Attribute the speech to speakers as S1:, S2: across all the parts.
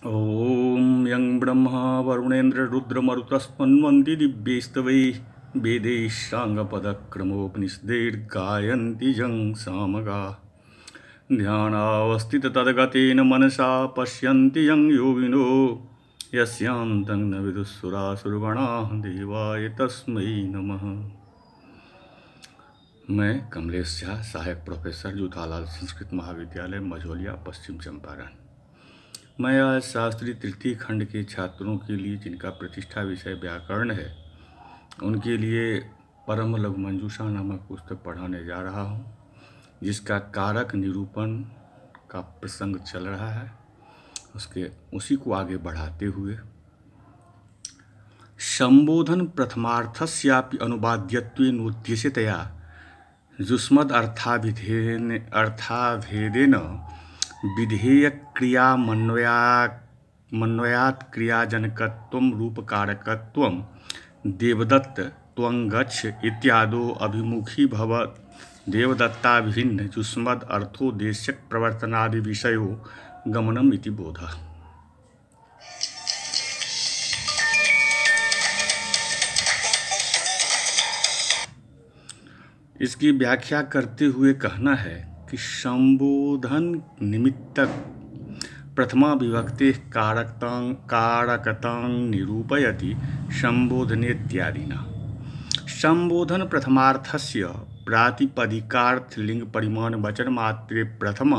S1: ओम यं ब्रह्मा वरुणेन्द्र रुद्रमरुतस्पन्वन्ति दिव्यैस्तवैः वेदैः साङ्गपदक्रमोपनिषदैर्गायन्ति यं सामगाः ध्यानावस्थिततद्गतेन मनसा पश्यन्ति यं योगिनो यस्यान्तं न विदुःसुरासुरगणाः देवाय तस्मै नमः। मैं कमलेश झा, सहायक प्रोफेसर, जूथालाल संस्कृत महाविद्यालय मझौलिया, पश्चिम चंपारण। मैं आज शास्त्री तृतीय खंड के छात्रों के लिए जिनका प्रतिष्ठा विषय व्याकरण है उनके लिए परम लघु मंजूषा नामक पुस्तक पढ़ाने जा रहा हूँ, जिसका कारक निरूपण का प्रसंग चल रहा है। उसी को आगे बढ़ाते हुए संबोधन प्रथमार्थस्यापि अनुवाद्यत्वेनोद्देश्यतया जुष्मद् अर्थाभेदेन विधेयक्रियामन्वयात् क्रियाजनकत्वं रूपकारकत्वं देवदत्त त्वं गच्छ इत्यादो अभिमुखी भवत् देवदत्ताभिन्न जुष्मद् अर्थोद्देश्यक प्रवर्तनादि विषयो गमनम् इति बोधः। इसकी व्याख्या करते हुए कहना है कि संबोधन निमित्तक प्रथमा विभक्ति कारकतां निरूपयति संबोधनेत्यादिना। संबोधन प्रथमार्थस्य प्रातिपदिकार्थ लिंग परिमाण वचन मात्रे प्रथम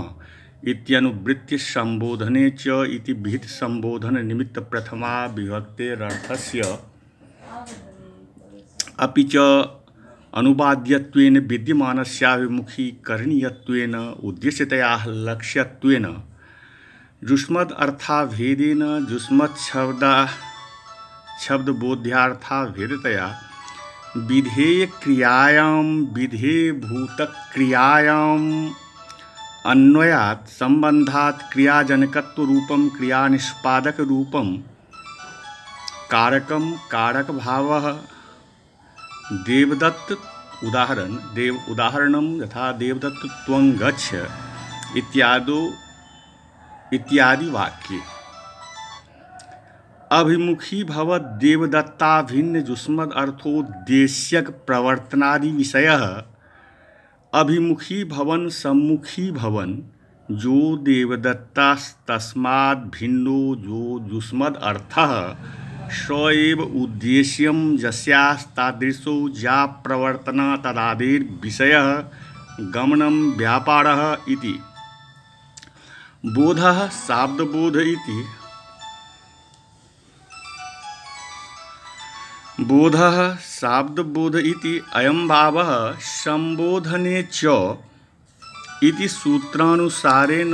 S1: इत्यनुवृत्य संबोधने च इति विहित संबोधन निमित्त प्रथमा विभक्तेरर्थस्य अपि च अनुवाद्यत्वेन विद्यमानस्याभिमुखीकरणीयत्वेन उद्देश्यतया लक्ष्यत्वेन जुष्मद् अर्थाभेदेन जुष्मत् शब्दबोध्यार्थाभेदतया विधेयक्रियायां विधेयभूतक्रियायाम् अन्वयात् संबंधात् क्रियाजनकत्वरूपं क्रियानिष्पादकरूपं कारकं कारकभावः देवदत्त उदाहरणं यथा देवदत्त त्वं गच्छ इत्यादि वाक्ये अभिमुखी भवत् देवदत्ताभिन्न जुष्मद् अर्थोद्देश्यक प्रवर्तनादि विषयः अभिमुखी भवन सम्मुखी भवन जो देवदत्तास्तस्माद् भिन्नो जो जुष्मद् अर्थः स एव उद्देश्यं यस्यास्तादृशो या प्रवर्तना तदादिर्विषयः गमनं व्यापारः इति बोधः शाब्दबोध इति बोधः शाब्दबोध इति अयं भावः संबोधने च इति सूत्रानुसारेण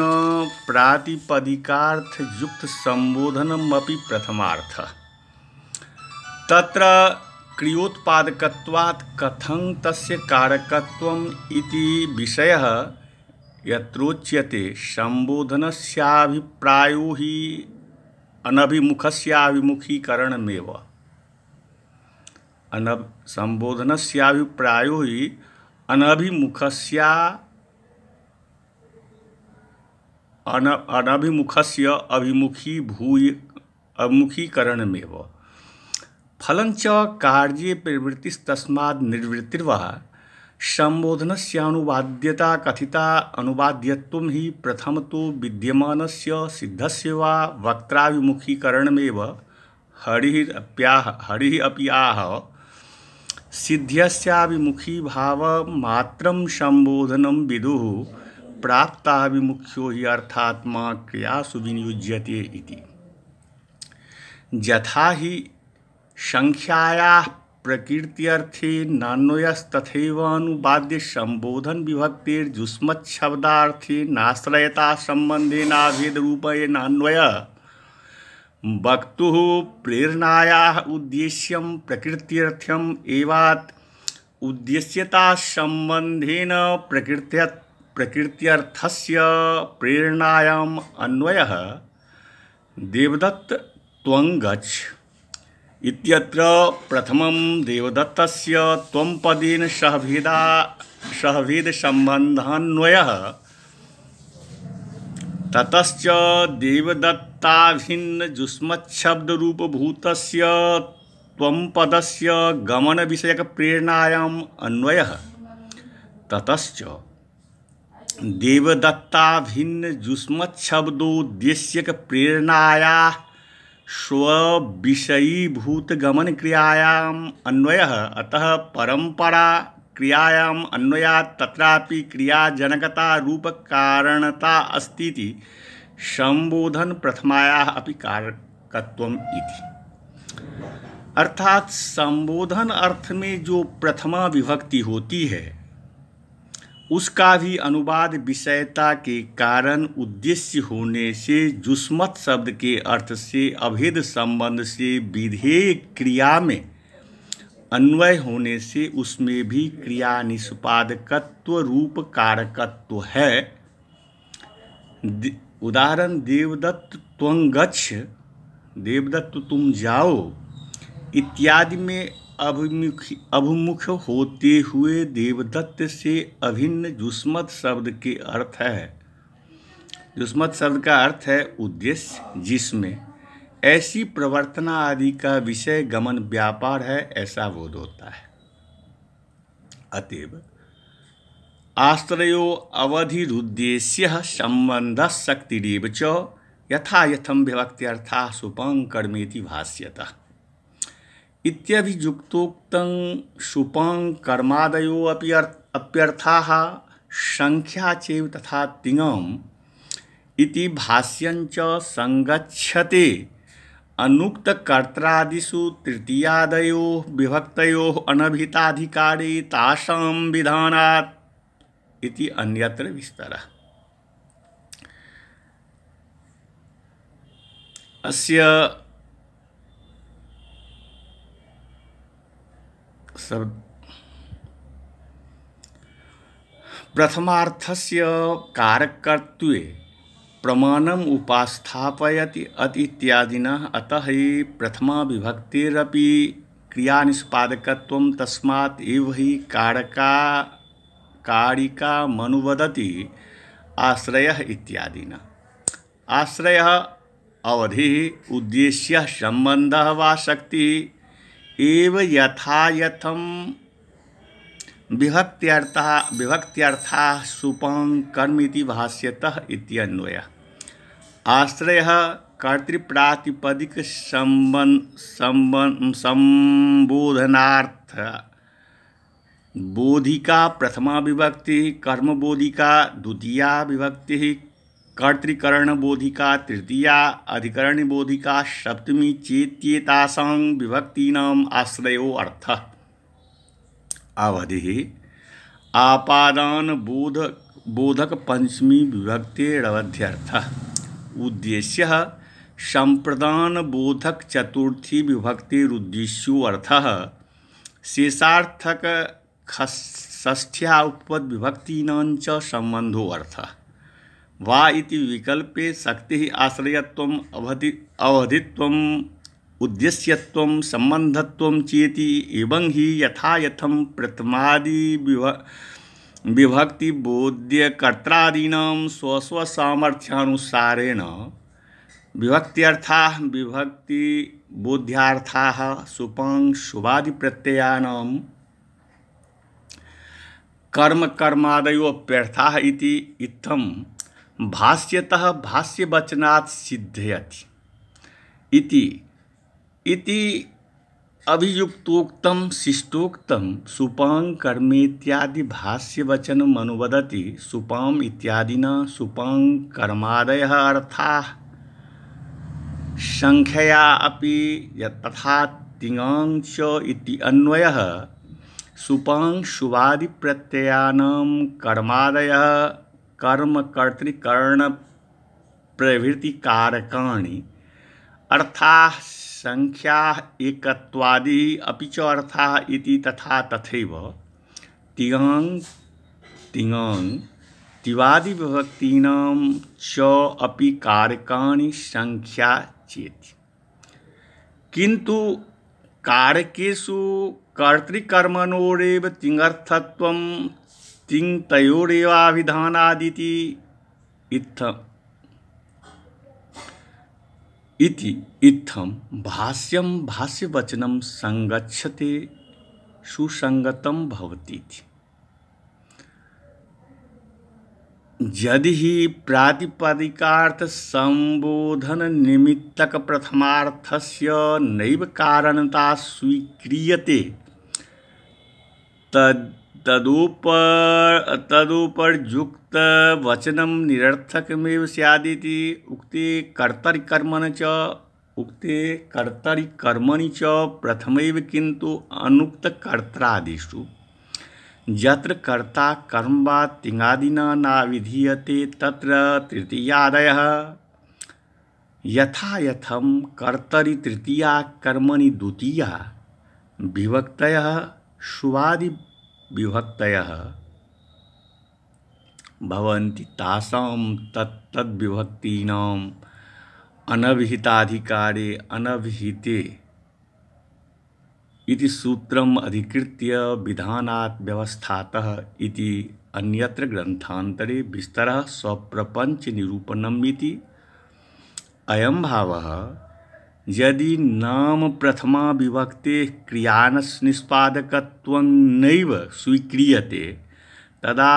S1: प्रातिपदिकार्थयुक्त संबोधनमपि प्रथमार्थः। तत्र क्रियोत्पादकत्वात् कथं तस्य कारकत्वम् इति विषयः यत्रोच्यते संबोधनस्याभिप्रायो हि अनभिमुखस्याभिमुखीकरणमेव। संबोधनस्याभिप्रायो हि अनभिमुखस्य अभिमुखीकरणमेव। फलञ्च कार्ये प्रवृत्तिस्तस्माद् निर्वृत्तिर्वा संबोधनस्यानुवाद्यता कथिता अनुवाद्यत्वं हि प्रथमतो विद्यमानस्य सिद्धस्य वा वक्त्राभिमुखीकरणमेव। हरिः अपि आह सिद्ध्यस्याभिमुखी भावमात्रं संबोधनं विदुः प्राप्ताभिमुख्यो हि अर्थात्मा क्रियासु विनियुज्यते इति। यथा हि संख्यायाः प्रकृत्यर्थे नान्वयस्तथैव अनुवाद्य संबोधन विभक्तिर्जुष्मत् शब्दार्थे नाश्रयता संबंधेनाभेद रूपेणान्वयः वक्तुः प्रेरणायाः उद्देश्यं प्रकृत्यर्थम् एवात् उद्देश्यता संबंधेन प्रकृत्यर्थस्य प्रेरणायाम् अन्वयः देवदत्त त्वं गच्छ इत्यत्र प्रथमं देवदत्तस्य त्वं पदेन सहभेद संबन्धान्वयः ततश्च देवदत्ताभिन्नजुष्मच्छब्दरूपभूतस्य त्वम्पदस्य गमनविषयकप्रेरणायाम् अन्वयः। ततश्च देवदत्ताभिन्नजुष्मच्छब्दोद्देश्यकप्रेरणायाः स्वविषयीभूतगमनक्रियायाम् अन्वयः। अतः परम्परा क्रियायाम् अन्वयात् तत्रापि क्रियाजनकता रूपकारणता अस्तीति संबोधन प्रथमायाः अपि कारकत्वम् इति। अर्थात संबोधन अर्थ में जो प्रथमा विभक्ति होती है उसका भी अनुवाद विषयता के कारण उद्देश्य होने से जुष्मत शब्द के अर्थ से अभेद संबंध से विधेय क्रिया में अन्वय होने से उसमें भी क्रिया निष्पादकत्व रूप कारकत्व है। उदाहरण देवदत्त त्वं गच्छ, देवदत्त तुम जाओ इत्यादि में अभिमुख होते हुए देवदत्त से अभिन्न जुष्मत शब्द के अर्थ है। जुष्मत शब्द का अर्थ है उद्देश्य, जिसमें ऐसी प्रवर्तना आदि का विषय गमन व्यापार है, ऐसा बोध होता है। अतएव आश्रयो अवधिरुद्देश्य संबंध शक्तिरेव च यथा यथम विभक्त्यर्था सुपं कर्मेति भाष्यतः। इत्यभियुक्तोक्तं सुपं कर्मादयो अप्यर्थाः संख्या चैव तथा तिङम् इति भाष्यञ्च संगच्छते अनुक्तकर्त्रादिषु तृतीयादयो विभक्तयो अनभिताधिकारे तासां विधानात् इति अन्यत्र विस्तरः। अस्य प्रथमार्थस्य कारकत्वे प्रमाणम् उपास्थापयति अति इत्यादिनः। अतः हि प्रथमा विभक्तेरपि क्रियानिष्पादकत्वं तस्मात् एव हि कारिकामनुवदति आश्रयः इत्यादिना। आश्रयः अवधिः, उद्देश्यः, संबन्धः वा शक्तिः एव यथायथं विभक्त्यर्थाः सुपं कर्मेति भाष्यतः इत्यन्वयः। आश्रयः कर्तृप्रातिपदिक संबोधनार्थ बोधिका प्रथमा विभक्ति, कर्मबोधिका द्वितीया विभक्ति, कर्तृकरण बोधिका तृतीया, अधिकरण बोधिका सप्तमी चेत्येतासां विभक्तीनाम् आश्रयो अर्थः। अवधि आपादान बोधक पंचमी विभक्तेरवध्यर्थः। उद्देश्यः संप्रदान बोधक चतुर्थी विभक्तिरुद्देश्यो अर्थः। शेषार्थक षष्ठ्या उपपद विभक्तीनां च संबंधो अर्थः। वा इति विकल्पे शक्तिः आश्रयत्वम् अवधित्वम् उद्देश्यत्वं संबंधत्वं चेति एवं ही यथायथं प्रथमादि विभक्ति बोध्यकर्त्रादीनां स्वस्वसामर्थ्यानुसारेण विभक्त्यर्थाः विभक्ति बोध्यार्थाः सुपं शुभादि प्रत्ययानां कर्म कर्मादयो अप्यर्थाः इति इत्थं भाष्यतः भाष्यवचनात् सिद्धयति इति अभियुक्तोक्तं शिष्टोक्तं सुपं कर्मेत्यादि भाष्यवचनमनुवदति। सुपं इत्यादिना सुपं कर्मादयः अर्थाः संख्यया अपि तथा तिङां च इति अन्वयः। सुपं शुभादि प्रत्ययानां कर्मादयः कर्म कर्तृकरण प्रभृति कारकाणि अर्थाः संख्या एकत्वादि अपि च अर्थाः इति तथा तथैव तिङां तिवादि विभक्तीनां च अपि कारकाणि संख्या चेति। किन्तु कारकेषु कर्तृकर्मणोरेव तिङर्थत्वं तिङतयोरेवाभिधानादिति इत्थम् इति इत्थं भाष्यं भाष्यवचनं संगच्छते सुसंगतं भवतीति। यदि हि प्रातिपदिकार्थ संबोधन निमित्तक प्रथमार्थस्य नैव कारणता स्वीक्रियते तदुपर्युक्त वचनं निरर्थकमेव स्यादिति उक्ते कर्तरिकर्मणि च प्रथमैव किन्तु अनुक्तकर्त्रादिषु यत्र कर्ता कर्म वा तिङादिना न विधीयते तत्र तृतीयादयः यथा यथं कर्तरि तृतीया कर्मणि द्वितीया विभक्तयः शुवादि विभक्तयः भवन्ति तासां तत्तद्विभक्तीनाम् अनभिहिताधिकारे अनभिहिते इति सूत्रम् अधिकृत्य विधानात् व्यवस्थातः इति अन्यत्र ग्रंथान्तरे विस्तरः स्वप्रपंच निरूपणम् इति अयं भावः यदि नाम प्रथमा विभक्तेः क्रियानिष्पादकत्वं नैव स्वीक्रियते तदा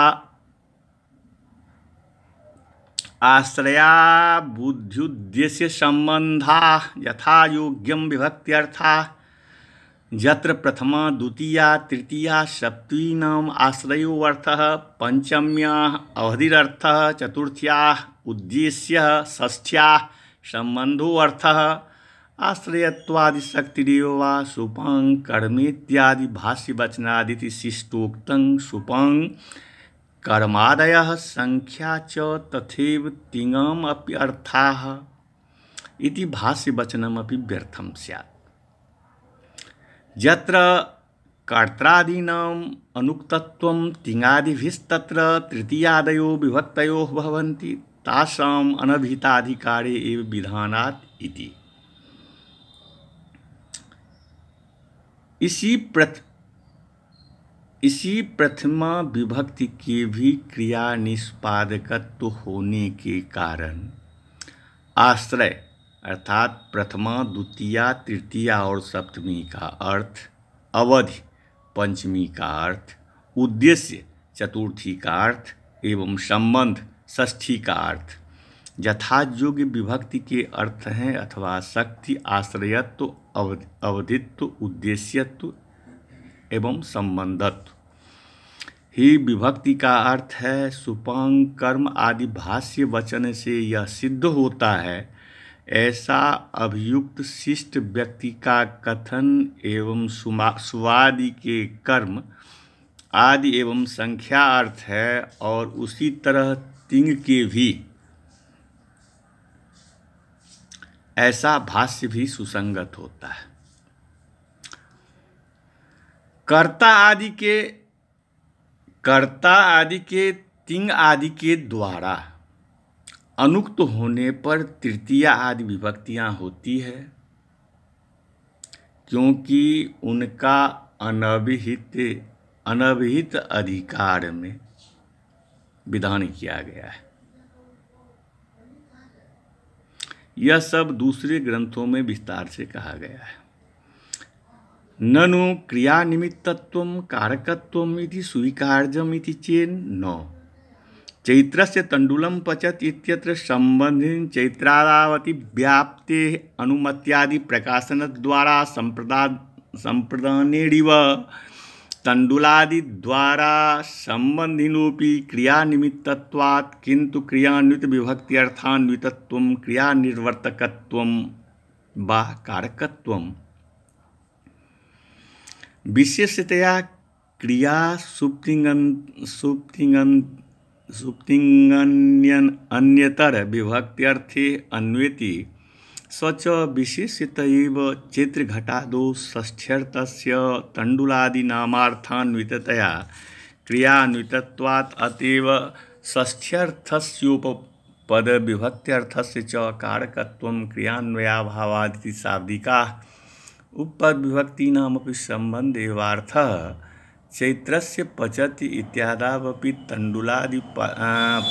S1: आश्रयाबुद्ध्युद्देश्य सम्बन्धाः यथा योग्यं विभक्त्यर्थाः यत्र प्रथमा द्वितीया तृतीया सप्तमीनाम् आश्रयोऽर्थः पंचम्याः अवधिरर्थः चतुर्थ्याः उद्देश्यः षष्ठ्याः सम्बन्धोऽर्थः आश्रयत्वादिशक्तिरेव वा सुपं कर्मेत्यादि भाष्यवचनादिति शिष्टोक्तं सुपं कर्मादयः संख्या च तथैव तिङम् अपि अर्थाः इति भाष्यवचनमपि व्यर्थं स्यात्। यत्र कर्त्रादीनाम् अनुक्तत्वं तिङादिभिस्तत्र तृतीयादयो विभक्तयोः भवन्ति तासाम् अनभिहिताधिकारे एव विधानात् इति। इसी प्रथमा विभक्ति के भी क्रिया निष्पादकत्व होने के कारण आश्रय अर्थात प्रथमा द्वितीया तृतीया और सप्तमी का अर्थ, अवधि पंचमी का अर्थ, उद्देश्य चतुर्थी का अर्थ एवं संबंध षष्ठी का अर्थ यथायोग्य विभक्ति के अर्थ हैं अथवा शक्ति आश्रयत्व अवधित्व उद्देश्यत्व एवं संबंधत्व ही विभक्ति का अर्थ है। सुपांग कर्म आदि भाष्य वचन से यह सिद्ध होता है। ऐसा अभियुक्त शिष्ट व्यक्ति का कथन एवं सुवादि के कर्म आदि एवं संख्या अर्थ है और उसी तरह तिंग के भी ऐसा भाष्य भी सुसंगत होता है। कर्ता आदि के तिंग आदि के द्वारा अनुक्त होने पर तृतीया आदि विभक्तियां होती है क्योंकि उनका अनभिहित अधिकार में विधान किया गया है। यह सब दूसरे ग्रंथों में विस्तार से कहा गया है। ननु क्रिया निमित्तत्वं कारकत्वम् इति स्वीकार्यम् इति चेन्न चैत्रस्य तण्डुलं पचत इत्यत्र संबंधिन चैत्रादावति व्याप्ते अनुमत्यादि प्रकाशनद्वारा संप्रदानेरिव तण्डुलादि द्वारा संबंधिनोपि क्रियानिमित्तत्वात् किन्तु क्रियान्वित विभक्त्यर्थान्वितत्वं क्रियानिर्वर्तकत्वं वा कारकत्वं विशेषतया क्रिया सुप्तिङन्यतर विभक्त्यर्थे अन्वेति स्वच विशेषतैव चैत्रघटादौ षष्ठ्यर्थस्य तण्डुलादिनामार्थान्विततया क्रियान्वितत्वात् अतएव षष्ठ्यर्थस्योपपदविभक्त्यर्थस्य च कारकत्वं क्रियान्वयाभावादिति शाब्दिकाः उपपदविभक्तीनामपि सम्बन्ध एवार्थः चैत्रस्य पचति इत्यादावपि तण्डुलादि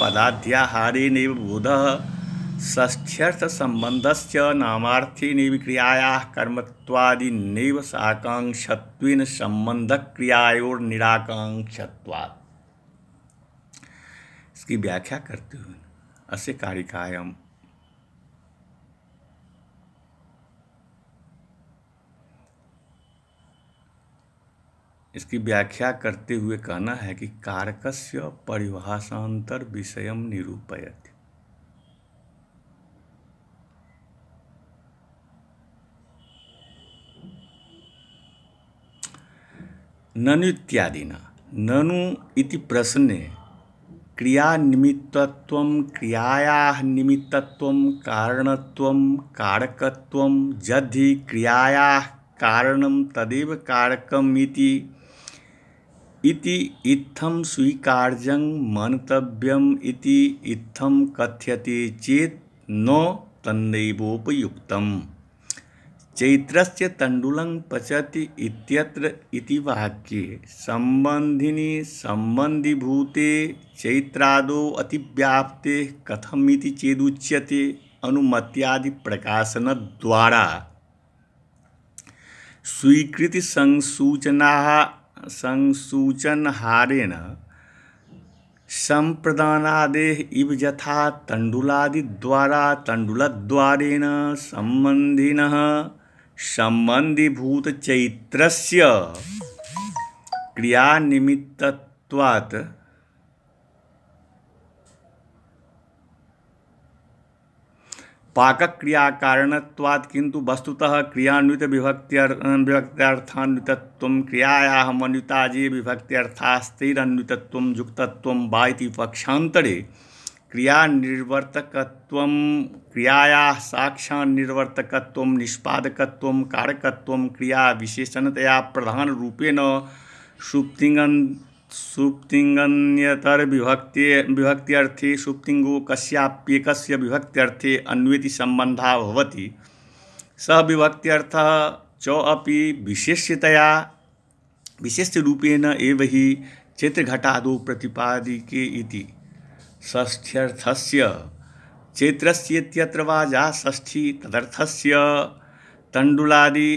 S1: पदाध्याहारेणैव बोधः षष्ठ्यर्थ संबंधस्य नामार्थे नैव क्रियायाः कर्मत्वादि नैव साकांक्षत्वेन संबंधक्रियायोर निराकांक्षत्वात्। इसकी व्याख्या करते हुए अस्य कारिकायाम इसकी व्याख्या करते हुए कहना है कि कारकस्य परिभाषांतर विषयम निरूपयति। ननु इत्यादिना ननु इति प्रश्ने क्रियानिमित्तत्वं क्रियायाः निमित्तत्वं कारणत्वं कारकत्वं यद्धि क्रियायाः कारणं तदेव कारकम् इति इत्थं स्वीकार्यं मन्तव्यम् इति इत्थं कथ्यते चेत् न तन्नैवोपयुक्तम्। चैत्रस्य तण्डुलं पचति इत्यत्र इति वाक्ये संबंधिनि संबंधीभूते चैत्रादौ अतिव्याप्ते कथमिति चेदुच्यते अनुमत्यादि प्रकाशनद्वारा स्वीकृति संसूचनहारेण संप्रदानादेः इव यथा तण्डुलादिद्वारा तण्डुलद्वारेण संबंधिनः संबंधीभूत चैत्रस्य क्रियानिमित्तत्वात् पाकक्रियाकारणत्वात् किंतु वस्तुतः क्रियान्वित विभक्त्यर्थान्वितत्वं क्रियायाः मन्विताजे विभक्त्यर्थास्तैरन्वितत्वं युक्तत्वं वा इति पक्षान्तरे क्रियानिर्वर्तकत्वं क्रियायाः साक्षान्निर्वर्तकत्वं निष्पादकत्वं कारकत्वं क्रिया विशेषणतया प्रधानरूपेण सुप्तिङन्यतर विभक्त्यर्थे सुप्तिङो कस्याप्येकस्य विभक्त्यर्थे अन्वेति सम्बन्धः भवति। सः विभक्त्यर्थः च अपि विशेष्यरूपेण एव हि चैत्रघटादौ प्रतिपादिके इति। षष्ठ्यर्थस्य चैत्रस्येत्यत्र वा या षष्ठी तदर्थस्य तण्डुलादि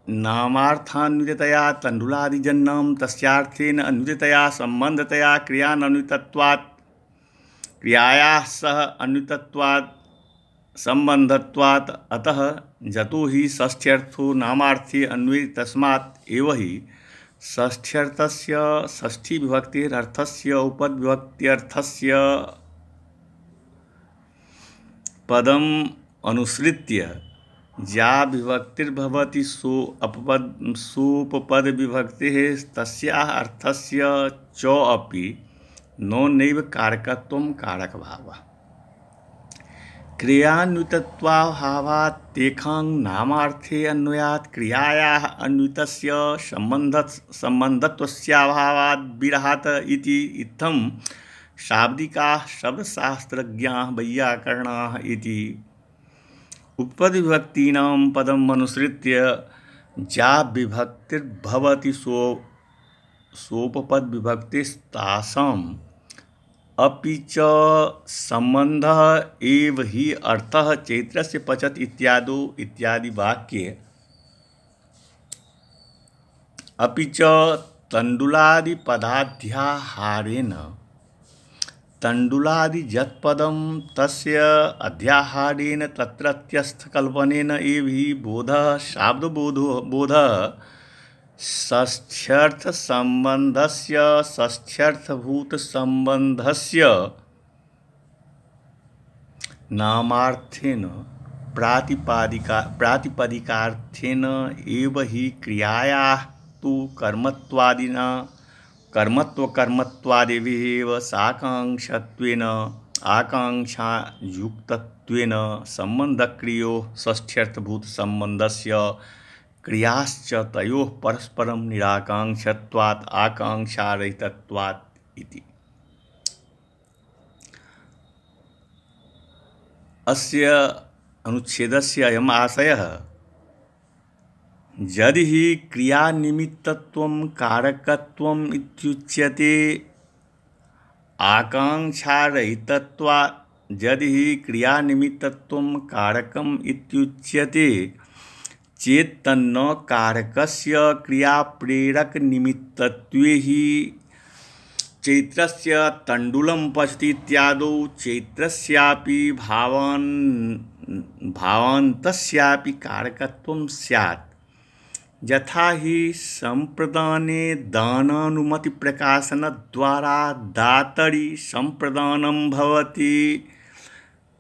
S1: नामार्थान्विततया तण्डुलादिजन्यं तस्यार्थेन अन्विततया सम्बन्धतया क्रियान्वितत्वात् क्रियायाः सह अन्वितत्वात् सम्बन्धत्वात् अतः जतो हि षष्ठ्यर्थो नामार्थे अन्वयति तस्मात् एव हि षष्ठ्यर्थस्य षष्ठीविभक्तेरर्थस्य उपविभक्त्यर्थस्य पदम् अनुसृत्य या विभक्तिर्भवति सोपपद विभक्तिः तस्याः अर्थस्य च अपि नैव कारकत्वं कारकभावः। क्रियान्वितत्वाभावात् तेषां नामार्थे अन्वयात् क्रियायाः अन्वितस्य सम्बन्धत्वस्याभावात् विरहात् इति इत्थं शाब्दिकाः शब्दशास्त्रज्ञाः वैयाकरणाः इति। उपपदविभक्तीनां पदम् अनुसृत्य या विभक्तिर्भवति सोपपदविभक्तिस्तासाम् अपि च सम्बन्धः एव हि अर्थः चैत्रस्य पचति इत्यादौ इत्यादि वाक्ये अपि च तण्डुलादिपदाध्याहारेण तण्डुलादि यत्पदं तस्य अध्याहारेण तत्रत्यस्थकल्पनेन एव हि बोधः शाब्दबोधः षष्ठ्यर्थसम्बन्धस्य षष्ठ्यर्थभूतसम्बन्धस्य नामार्थेन प्रातिपदिकार्थेन एव हि क्रियायाः तु कर्मत्वादिभिः साकांक्षत्वेन आकांक्षायुक्तत्वेन सम्बन्धक्रियोः षष्ठ्यर्थभूतसम्बन्धस्य क्रियाश्च तयोः परस्परं निराकांक्षत्वात् आकांक्षारहितत्वात् इति। अस्य अनुच्छेदस्य अयम् आशयः यदि हि क्रियानिमित्तत्वं कारकत्वम् इत्युच्यते आकांक्षारहितत्वात् यदि हि क्रियानिमित्तत्वं कारकम् इत्युच्यते चेत् तन्न कारकस्य क्रियाप्रेरकनिमित्तत्वे हि चैत्रस्य तण्डुलं पचति इत्यादौ चैत्रस्यापि भावान्तस्यापि कारकत्वं स्यात्। यथा हि संप्रदाने दानानुमतिप्रकाशनद्वारा दातरि संप्रदानं भवति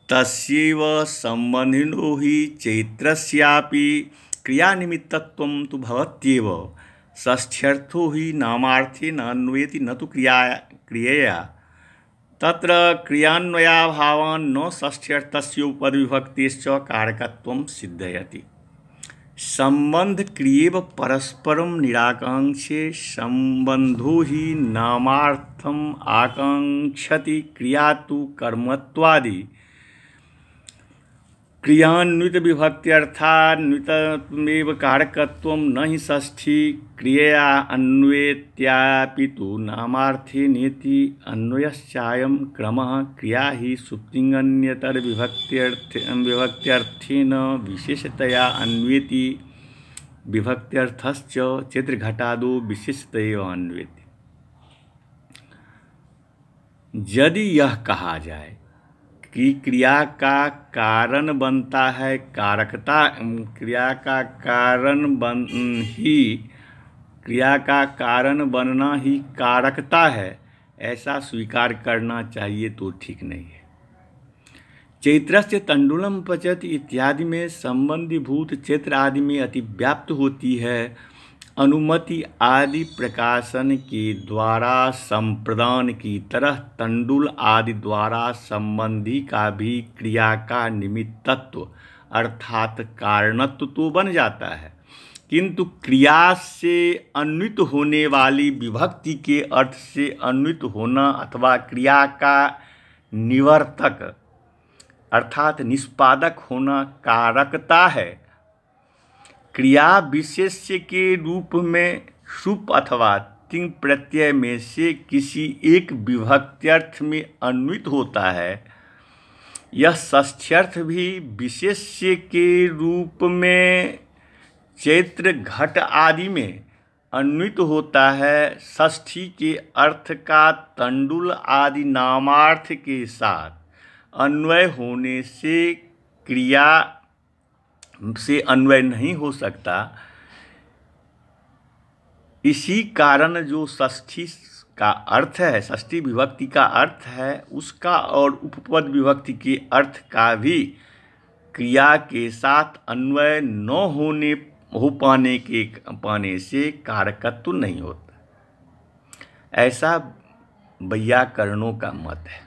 S1: तस्यैव सम्बन्धिनो हि चैत्रस्यापि क्रियानिमित्तत्वं तु भवत्येव। षष्ठ्यर्थो हि नामार्थे न अन्वयति न तु क्रियया। तत्र क्रियान्वयाभावान् न षष्ठ्यर्थस्योपविभक्तेश्च कारकत्वं सिद्धयति। संबंध क्रियेव परस्परं निराकांक्षे संबंधो हि नामार्थम आकांक्षति क्रिया तु कर्मत्वादि। क्रियान्वित विभक्त्यर्थान्वितमेव कारकत्वं न हि षष्ठी क्रियया अन्वेत्यापि तु नामार्थे नेति अन्वयश्चायं क्रमः। क्रिया हि सुप्तिङन्यतर विभक्त्यर्थेन विशेषतया अन्वेति विभक्त्यर्थश्च चित्रघटादो विशेषतया अन्वेति। यदि यह कहा जाए कि क्रिया का कारण बनता है कारकता, क्रिया का कारण बनना ही कारकता है, ऐसा स्वीकार करना चाहिए तो ठीक नहीं है। चैत्रस्य तण्डुलं पचति इत्यादि में संबंधीभूत चैत्र आदि में अतिव्याप्त होती है। अनुमति आदि प्रकाशन के द्वारा संप्रदान की तरह तण्डुल आदि द्वारा संबंधी का भी क्रिया का निमित्तत्व अर्थात कारणत्व तो बन जाता है, किंतु क्रिया से अन्वित होने वाली विभक्ति के अर्थ से अन्वित होना अथवा क्रिया का निवर्तक अर्थात निष्पादक होना कारकता है। क्रिया विशेष्य के रूप में सुप अथवा तिंग प्रत्यय में से किसी एक विभक्त्यर्थ में अन्वित होता है। यह षष्ठ्यर्थ भी विशेष्य के रूप में चैत्र घट आदि में अन्वित होता है। षष्ठी के अर्थ का तण्डुल आदि नामार्थ के साथ अन्वय होने से क्रिया से अन्वय नहीं हो सकता। इसी कारण जो षष्ठी का अर्थ है, षष्ठी विभक्ति का अर्थ है, उसका और उपपद विभक्ति के अर्थ का भी क्रिया के साथ अन्वय न हो पाने से कारकत्व नहीं होता। ऐसा वैयाकरणों का मत है,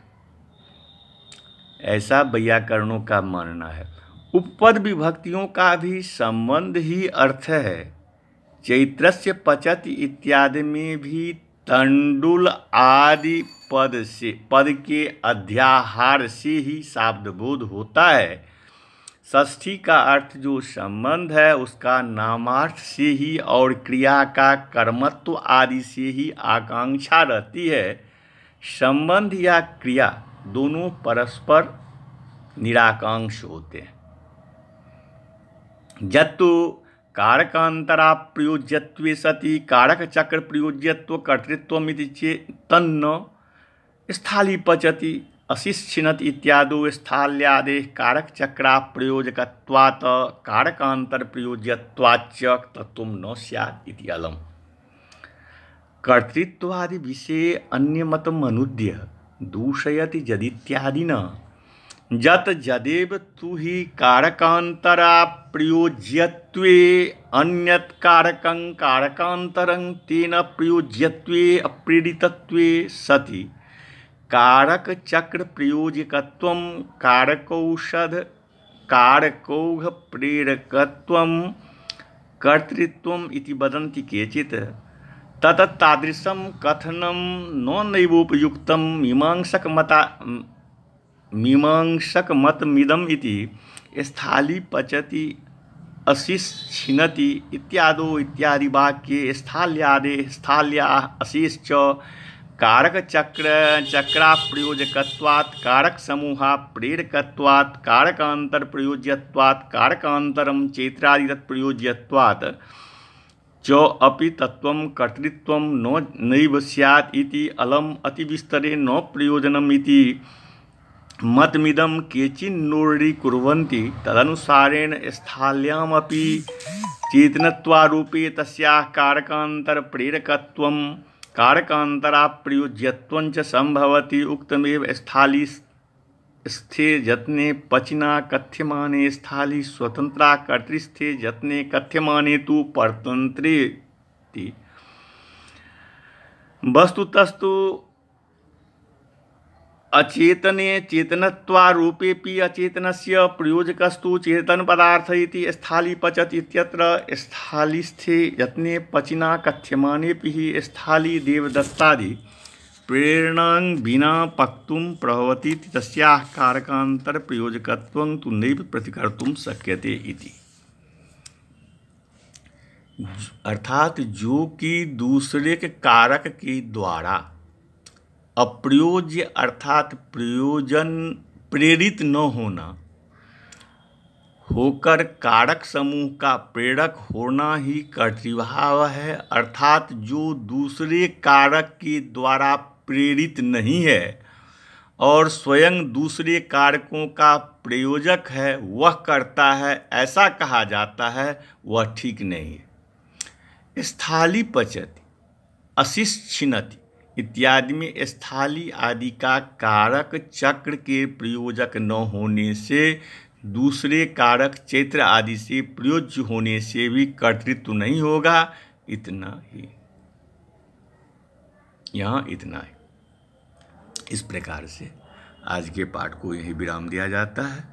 S1: ऐसा वैयाकरणों का मानना है। उपपद विभक्तियों का भी संबंध ही अर्थ है। चैत्रस्य पचति इत्यादि में भी तण्डुल आदि पद के अध्याहार से ही शाब्दबोध होता है। षष्ठी का अर्थ जो संबंध है उसका नामार्थ से ही और क्रिया का कर्मत्व आदि से ही आकांक्षा रहती है। संबंध या क्रिया दोनों परस्पर निराकांक्ष होते हैं। यत्तु कारकांतरा प्रयोज्यत्वे सति कारक चक्र प्रयोज्यत्व कर्तृत्वमिति चेत् तन्न स्थाली पचति अशिक्षिणति इत्यादो स्थाल्यादेः कारक चक्रा प्रयोजकत्वात् कारकांतर प्रयोज्यत्वाच्च तत्त्वं न स्यात् इति अलम्। कर्तृत्वादि विषये अन्यमतम् अनुद्य दूषयति यदित्यादिना यत् यदेव तु हि कारकांतरा प्रयोज्यत्वे अन्यत् कारकं कारकांतरं तेन प्रयोज्यत्वे अप्रेरितत्वे सति कारक चक्र प्रयोजकत्वं कारकौषध कारकौघ प्रेरकत्वं कर्तृत्वम् इति वदन्ति केचित्। तादृशं कथनं नैवोपयुक्तं मीमांसकमतमिदम् इति स्थाली पचति अशिक्षिणति इत्यादि वाक्ये स्थाल्यादेः स्थाल्या अशिश्च कारक चक्रा प्रयोजकत्वात् कारक समूहा प्रेरकत्वात् कारकांतर प्रयोज्यत्वात् कारकांतरम चेत्रादि तत्प्रयोज्यत्वात् च अपि तत्वं कर्तृत्वं नैव स्यात् इति अलम अतिविस्तरे न प्रयोजनम् इति मतमिदं केचिन्नोरीकुर्वन्ति। तदनुसारेण स्थाल्यामपि चेतनत्वारूपे तस्याः कारकांतर प्रेरकत्वं कारकांतराप्रयोज्यत्वं च संभवति। उक्तमेव स्थाली स्थे यत्ने पचिना कथ्यमाने स्थाली स्वतंत्रा कर्तृस्थे यत्ने कथ्यमाने तु परतंत्रेति। वस्तुतस्तु अचेतने चेतनत्वारूपेऽपि अचेतनस्य प्रयोजकस्तु चेतन पदार्थ इति स्थाली पचत इत्यत्र स्थालीस्थे यत्ने पचिना कथ्यमानेऽपि हि स्थाली देवदत्तादि प्रेरणां विना पक्तुं प्रभवति तस्याः कारकांतर प्रयोजकत्वं तु नैव प्रतिकर्तुं शक्यते इति। अर्थात जो कि दूसरे के कारक के द्वारा अप्रयोज्य अर्थात प्रयोजन प्रेरित न होना होकर कारक समूह का प्रेरक होना ही कर्तृभाव है। अर्थात जो दूसरे कारक के द्वारा प्रेरित नहीं है और स्वयं दूसरे कारकों का प्रयोजक है वह करता है, ऐसा कहा जाता है, वह ठीक नहीं है। स्थाली पचति अशिष्छिनति इत्यादि में स्थाली आदि का कारक चक्र के प्रयोजक न होने से दूसरे कारक चैत्र आदि से प्रयोज्य होने से भी कर्तृत्व नहीं होगा। इतना ही, यहाँ इतना ही। इस प्रकार से आज के पाठ को यही विराम दिया जाता है।